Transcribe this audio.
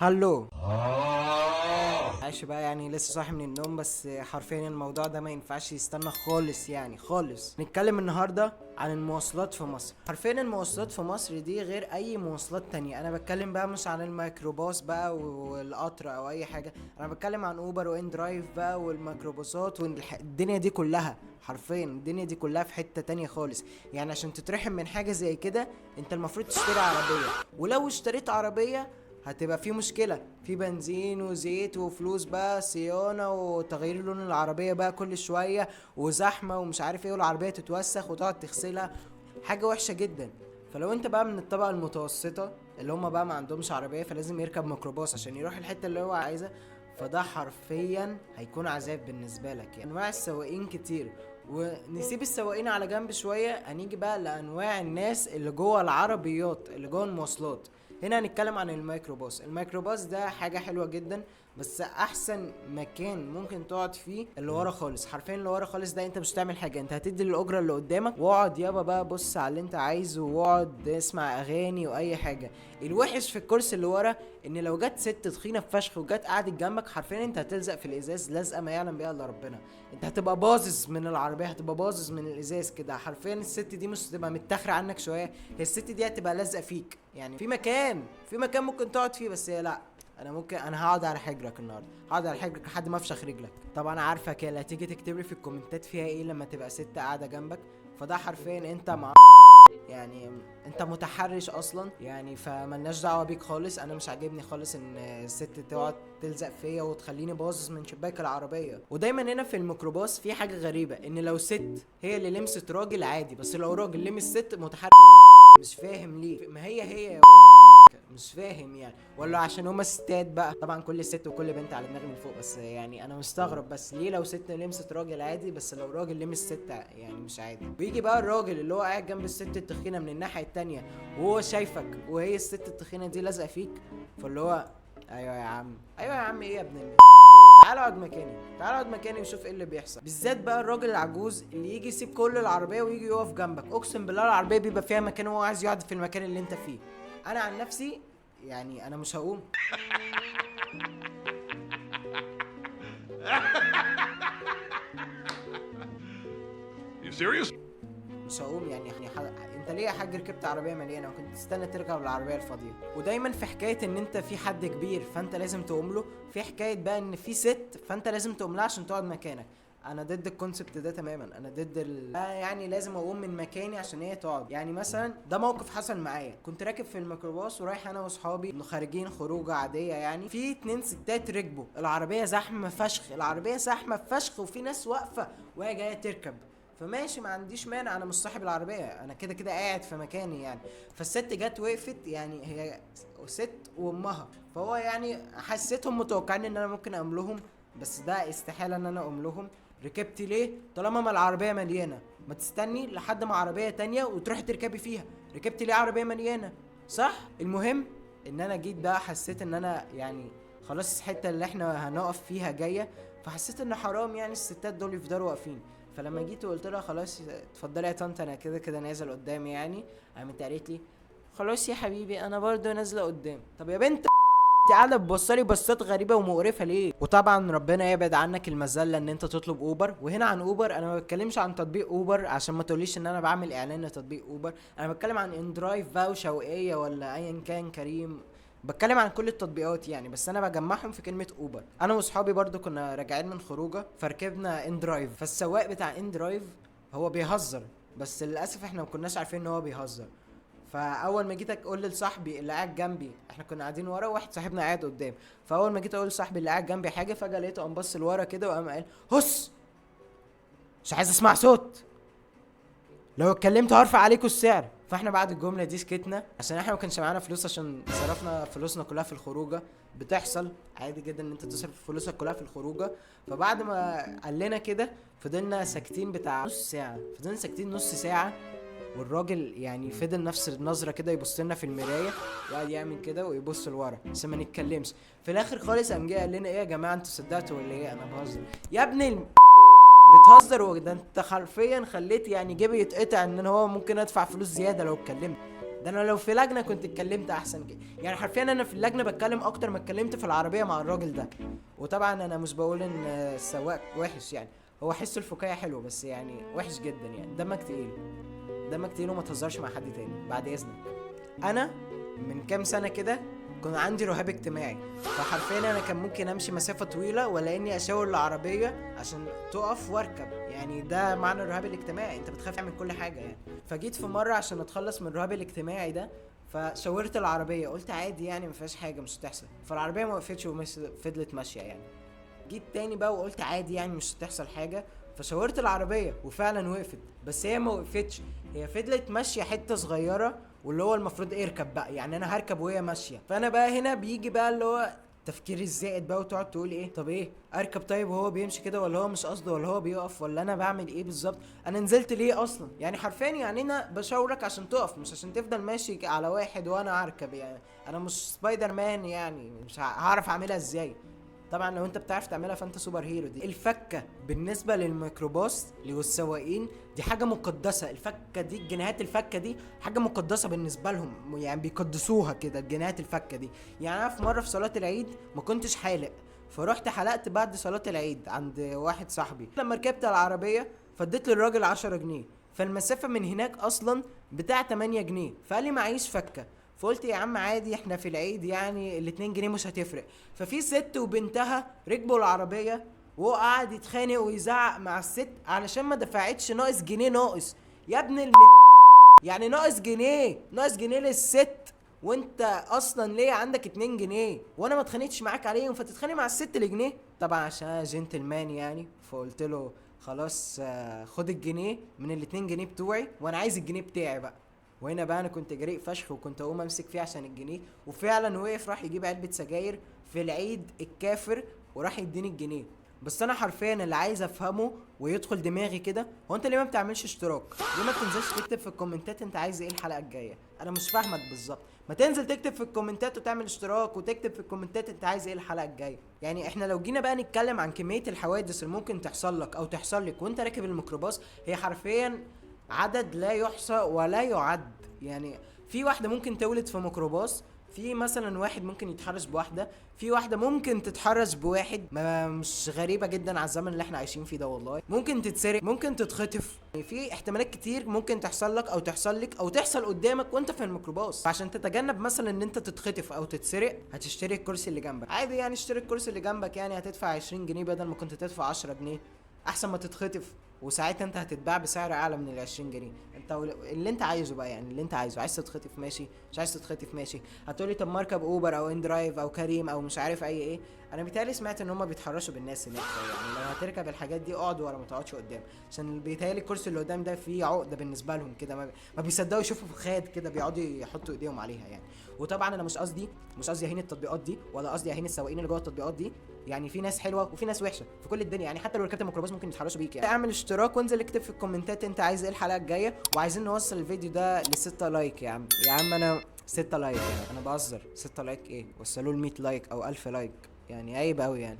هلو. عايش بقى، يعني لسه صاحي من النوم، بس حرفيا الموضوع ده ما ينفعش يستنى خالص، يعني خالص. نتكلم النهارده عن المواصلات في مصر. حرفيا المواصلات في مصر دي غير اي مواصلات تانية. انا بتكلم بقى مش عن الميكروباص بقى والقطر او اي حاجه، انا بتكلم عن اوبر وان درايف بقى والميكروباصات والدنيا دي كلها. حرفيا الدنيا دي كلها في حتة تانية خالص. يعني عشان تترحم من حاجة زي كده انت المفروض تشتري عربية، ولو اشتريت عربية هتبقى في مشكلة في بنزين وزيت وفلوس بقى صيانة وتغيير لون العربية بقى كل شوية وزحمة ومش عارف ايه، والعربية تتوسخ وتقعد تغسلها. حاجة وحشة جدا. فلو انت بقى من الطبقة المتوسطة اللي هم بقى ما عندهمش عربية، فلازم يركب ميكروباص عشان يروح الحتة اللي هو عايزها، فده حرفيا هيكون عذاب بالنسبة لك. يعني انواع السواقين كتير، ونسيب السواقين على جنب شوية، هنيجي بقى لأنواع الناس اللي جوه العربيات اللي جوه المواصلات. هنا هنتكلم عن الميكروباص. الميكروباص ده حاجة حلوة جدا، بس احسن مكان ممكن تقعد فيه اللي ورا خالص. حرفيا اللي ورا خالص ده انت مش هتعمل حاجه، انت هتدي الاجره اللي قدامك واقعد يابا بقى بص على اللي انت عايزه واقعد اسمع اغاني واي حاجه. الوحش في الكرسي اللي ورا ان لو جت ست تخينه فشخ وجت قعدت جنبك، حرفيا انت هتلزق في الازاز لزقه ما يعلم بيها الا ربنا. انت هتبقى باظظ من العربيه، هتبقى باظظ من الازاز كده. حرفيا الست دي مش هتبقى متاخره عنك شويه، هي الست دي هتبقى لازقه فيك. يعني في مكان ممكن تقعد فيه، بس هي لا. انا هقعد على حجرك النهارده، هقعد على حجرك لحد ما افشخ رجلك. طبعا عارفك اللي هتيجي تكتب لي في الكومنتات فيها ايه لما تبقى ست قاعده جنبك. فده حرفيا انت مع يعني انت متحرش اصلا يعني، فملناش دعوه بيك خالص. انا مش عاجبني خالص ان الست تقعد تلزق فيا وتخليني باصص من شباك العربيه. ودايما هنا في الميكروباص في حاجه غريبه، ان لو ست هي اللي لمست راجل عادي، بس لو راجل لمس ست متحرش. مش فاهم ليه، ما هي يا ولاد مش فاهم يعني، ولا عشان هما ستات بقى. طبعا كل ست وكل بنت على دماغي من فوق، بس يعني انا مستغرب بس ليه لو ست لمست راجل عادي، بس لو راجل لمس ست يعني مش عادي. ويجي بقى الراجل اللي هو قاعد جنب الست التخينه من الناحيه التانية وهو شايفك وهي الست التخينه دي لازقه فيك، فاللي هو ايوه يا عم، ايوه يا عم، ايه يا ابن تعال اقعد مكاني، تعال اقعد مكاني وشوف ايه اللي بيحصل. بالذات بقى الراجل العجوز اللي يجي يسيب كل العربيه ويجي يقف جنبك، اقسم بالله العربيه بيبقى فيها مكان وهو عايز يقعد في المكان اللي انت فيه. انا عن نفسي يعني انا مش هقوم. You serious? مش هقوم يعني انت ليه يا حاج ركبت عربيه مليانه وكنت تستنى تركب العربيه الفاضيه؟ ودايما في حكايه ان انت في حد كبير فانت لازم تقوم له، في حكايه بقى ان في ست فانت لازم تقوم لها عشان تقعد مكانك. انا ضد الكونسبت ده تماما. انا ضد يعني لازم اقوم من مكاني عشان هي تقعد. يعني مثلا ده موقف حصل معايا، كنت راكب في الميكروباص ورايح انا واصحابي خارجين خروجه عاديه، يعني في اتنين ستات ركبوا العربيه زحمه فشخ، العربيه زحمه فشخ وفي ناس واقفه وهي جايه تركب. فماشي، ما عنديش مانع، انا مش صاحب العربيه، انا كده كده قاعد في مكاني يعني. فالست جت وقفت، يعني هي ست وامها، فهو يعني حسيتهم متوقعين ان انا ممكن اقوم لهم، بس ده استحاله ان انا اقوم لهم. ركبتي ليه طالما ما العربيه مليانه؟ ما تستني لحد ما عربيه تانية وتروحي تركبي فيها. ركبتي ليه عربيه مليانه؟ صح. المهم ان انا جيت بقى حسيت ان انا يعني خلاص الحته اللي احنا هنقف فيها جايه، فحسيت ان حرام يعني الستات دول يفضلوا واقفين. فلما جيت وقلت لها خلاص اتفضلي يا طنط انا كده كده نازل قدامي يعني، قامت قالت لي خلاص يا حبيبي انا برضو نازله قدام. طب يا بنت انت قاعده تبصلي بصات غريبه ومقرفه ليه؟ وطبعا ربنا يبعد عنك المذله ان انت تطلب اوبر. وهنا عن اوبر انا ما بتكلمش عن تطبيق اوبر عشان ما تقوليش ان انا بعمل اعلان لتطبيق اوبر، انا بتكلم عن ان درايف بقى وشوقيه ولا ايا كان كريم، بتكلم عن كل التطبيقات يعني، بس انا بجمعهم في كلمه اوبر. انا واصحابي برضو كنا راجعين من خروجه فركبنا ان درايف، فالسواق بتاع ان درايف هو بيهزر، بس للاسف احنا ما كناش عارفين ان هو بيهزر. فاول ما جيت اقول لصاحبي اللي قاعد جنبي، احنا كنا قاعدين ورا وواحد صاحبنا قاعد قدام، فاول ما جيت اقول لصاحبي اللي قاعد جنبي حاجه، فجاه لقيته قام بص لورا كده وقام قال هس، مش عايز اسمع صوت، لو اتكلمت هرفع عليكم السعر. فاحنا بعد الجمله دي سكتنا عشان احنا ما كانش معانا فلوس، عشان صرفنا فلوسنا كلها في الخروجه. بتحصل عادي جدا ان انت تصرف فلوسك كلها في الخروجه. فبعد ما قال لنا كده فضلنا ساكتين بتاع نص ساعه، فضلنا ساكتين نص ساعه، والراجل يعني فضل نفس النظره كده يبص لنا في المرايه وقعد يعمل كده ويبص لورا عشان ما نتكلمش. في الاخر خالص قام جه قال لنا ايه يا جماعه انتوا صدقتوا ولا ايه؟ انا بهزر يا ابني بتهزر؟ وده انت حرفيا خليت يعني جيبي يتقطع ان هو ممكن ادفع فلوس زياده لو اتكلمت. ده انا لو في لجنه كنت اتكلمت احسن كده. يعني حرفيا انا في اللجنه بتكلم اكتر ما اتكلمت في العربيه مع الراجل ده. وطبعا انا مش بقول ان السواق وحش يعني، هو حس الفكاهه حلو بس يعني وحش جدا يعني. دمك تقيل، دمك تقيل وما تهزرش مع حد تاني بعد اذنك. انا من كام سنه كده كان عندي رهاب اجتماعي، فحرفيا انا كان ممكن امشي مسافه طويله ولا اني اشاور العربيه عشان تقف واركب. يعني ده معنى الرهاب الاجتماعي، انت بتخاف تعمل كل حاجه يعني. فجيت في مره عشان اتخلص من الرهاب الاجتماعي ده، فشاورت العربيه، قلت عادي يعني ما فيهاش حاجه مش هتحصل. فالعربيه ما وقفتش وفضلت ماشيه يعني. جيت تاني بقى وقلت عادي يعني مش هتحصل حاجه، فشاورت العربيه وفعلا وقفت. بس هي ما وقفتش، هي فضلت ماشيه حته صغيره، واللي هو المفروض اركب بقى، يعني انا هركب وهي ماشيه. فانا بقى هنا بيجي بقى اللي هو التفكير الزائد بقى، وتقعد تقول ايه، طب ايه اركب طيب وهو بيمشي كده، ولا هو مش قصده، ولا هو بيقف، ولا انا بعمل ايه بالظبط؟ انا نزلت ليه اصلا يعني؟ حرفيا يعني انا بشاورك عشان تقف مش عشان تفضل ماشي على واحد وانا اركب يعني. انا مش سبايدر مان يعني، مش هعرف اعملها ازاي؟ طبعا لو انت بتعرف تعملها فانت سوبر هيرو. دي الفكه بالنسبه للميكروباص والسواقين دي حاجه مقدسه. الفكه دي، الجنيهات الفكه دي حاجه مقدسه بالنسبه لهم، يعني بيقدسوها كده الجنيهات الفكه دي. يعني انا في مره في صلاه العيد ما كنتش حالق، فرحت حلقت بعد صلاه العيد عند واحد صاحبي. لما ركبت العربيه فديت للراجل 10 جنيه، فالمسافه من هناك اصلا بتاع 8 جنيه، فقال لي معيش فكه. فقلت يا عم عادي احنا في العيد يعني ال2 جنيه مش هتفرق. ففي ست وبنتها ركبوا العربية، وهو قعد يتخانق ويزعق مع الست علشان ما دفعتش ناقص جنيه. ناقص يا ابن يعني ناقص جنيه، ناقص جنيه للست، وانت اصلا ليه عندك 2 جنيه وانا ما اتخانقتش معاك عليهم، فتتخانق مع الست لجنيه؟ طبعا عشان انا جنتلمان يعني، فقلت له خلاص خد الجنيه من ال2 جنيه بتوعي وانا عايز الجنيه بتاعي بقى. وهنا بقى انا كنت جريء فشخ وكنت اقوم امسك فيه عشان الجنيه، وفعلا وقف راح يجيب علبة سجاير في العيد الكافر وراح يديني الجنيه. بس انا حرفيا اللي عايز افهمه ويدخل دماغي كده، هو انت ليه ما بتعملش اشتراك؟ ليه ما تنزلش تكتب في الكومنتات انت عايز ايه الحلقة الجاية؟ انا مش فاهمك بالظبط. ما تنزل تكتب في الكومنتات وتعمل اشتراك وتكتب في الكومنتات انت عايز ايه الحلقة الجاية. يعني احنا لو جينا بقى نتكلم عن كمية الحوادث اللي ممكن تحصل لك او تحصل لك وانت راكب الميكروباص، هي حرفيا عدد لا يحصى ولا يعد. يعني في واحدة ممكن تولد في ميكروباص، في مثلا واحد ممكن يتحرش بواحدة، في واحدة ممكن تتحرش بواحد. ما مش غريبة جدا على الزمن اللي احنا عايشين فيه ده والله. ممكن تتسرق، ممكن تتخطف، يعني في احتمالات كتير ممكن تحصل لك او تحصل لك او تحصل قدامك وانت في الميكروباص. فعشان تتجنب مثلا ان انت تتخطف او تتسرق، هتشتري الكرسي اللي جنبك عادي يعني. اشتري الكرسي اللي جنبك يعني هتدفع 20 جنيه بدل ما كنت تدفع 10 جنيه، احسن ما تتخطف. وساعتها انت هتتباع بسعر اعلى من ال20 جنيه. انت اللي انت عايزه بقى يعني، اللي انت عايزه. عايز تتخطف ماشي، مش عايز تتخطف ماشي. هتقولي طب ما اركب اوبر او ان درايف او كريم او مش عارف ايه. انا بيتهيألي سمعت ان هم بيتحرشوا بالناس هناك، يعني لو هتركب الحاجات دي اقعد ورا ما تقعدش قدام، عشان بيتهيألي الكرسي اللي قدام ده فيه عقده بالنسبه لهم كده، ما بيصدقوا يشوفوا خاد كده بيقعدوا يحطوا ايديهم عليها يعني. وطبعا انا مش قصدي اهين التطبيقات دي، ولا قصدي اهين السواقين اللي جوه التطبيقات دي. يعني في ناس حلوه وفي ناس وحشه في كل الدنيا يعني، حتى لو ركبت الميكروباص ممكن يتحرشوا بيك يعني. اعمل اشتراك وانزل اكتب في الكومنتات انت عايز ايه الحلقه الجايه، وعايزين نوصل الفيديو ده ل6 لايك يا عم. يا عم انا 6 لايك يعني، انا بهزر. 6 لايك ايه؟ وصلوا ل 100 لايك او 1000 لايك، يعني عيب قوي يعني.